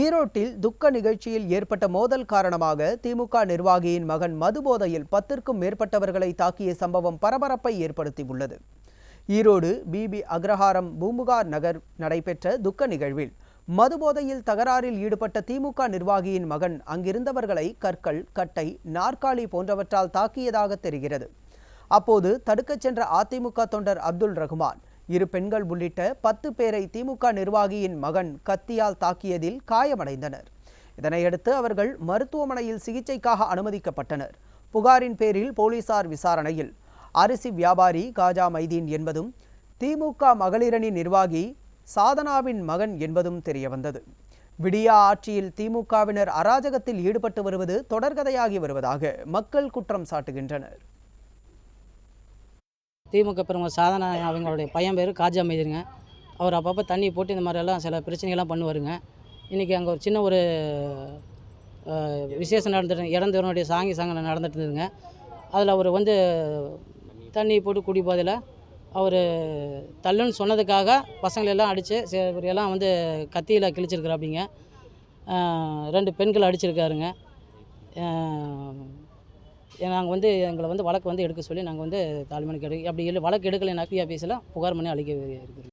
ஈரோட்டில் துக்க நிகழ்ச்சியில் ஏற்பட்ட மோதல் காரணமாக திமுக நிர்வாகியின் மகன் மதுபோதையில் 10க்கும் மேற்பட்டவர்களை தாக்கிய சம்பவம் பரபரப்பை ஏற்படுத்தியுள்ளது. ஈரோடு பிபி அக்ரஹாரம் பூம்புகார் நகர் நடைபெற்ற துக்க நிகழ்வில் மதுபோதையில் தகராறில் ஈடுபட்ட திமுக நிர்வாகியின் மகன் அங்கிருந்தவர்களை கற்கள், கட்டை, நாற்காலி போன்றவற்றால் தாக்கியதாக தெரிகிறது. அப்போது தடுக்கச் சென்ற அதிமுக தொண்டர் அப்துல் ரகுமான், 2 பெண்கள் உள்ளிட்ட 10 பேரை திமுக நிர்வாகியின் மகன் கத்தியால் தாக்கியதில் காயமடைந்தனர். இதனையடுத்து அவர்கள் மருத்துவமனையில் சிகிச்சைக்காக அனுமதிக்கப்பட்டனர். புகாரின் பேரில் போலீசார் விசாரணையில் அரிசி வியாபாரி காஜா மைதீன் என்பதும் திமுக மகளிரணி நிர்வாகி சாதனாவின் மகன் என்பதும் தெரியவந்தது. விடியா ஆட்சியில் திமுகவினர் அராஜகத்தில் ஈடுபட்டு வருவது தொடர்கதையாகி வருவதாக மக்கள் குற்றம் சாட்டுகின்றனர். திமுக பிரமுகர் சாதனா அவங்களுடைய பையன் பேர் காஜா மைதீனுங்க. அவர் அப்பப்போ தண்ணி போட்டு இந்த மாதிரியெல்லாம் சில பிரச்சனைகள்லாம் பண்ணுவாருங்க. இன்றைக்கி அங்கே ஒரு சின்ன ஒரு விசேஷம் நடந்துட்டு இறந்தவனுடைய சாங்கம் நடந்துட்டு இருந்ததுங்க. அதில் அவர் தண்ணி போட்டு குடிப்பதில் அவர் தள்ளுன்னு சொன்னதுக்காக பசங்களெல்லாம் அடித்து எல்லாம் கத்தியில் கிழிச்சிருக்கிறாப்பிங்க. 2 பெண்கள் அடிச்சிருக்காருங்க. நாங்கள் எங்களை வழக்கு எடுக்க சொல்லி நாங்கள் தாழ்மையான அப்படி வழக்கு எடுக்கலைன்னா ஆஃபீஸில் புகார் பண்ணி அளிக்க இருக்குது.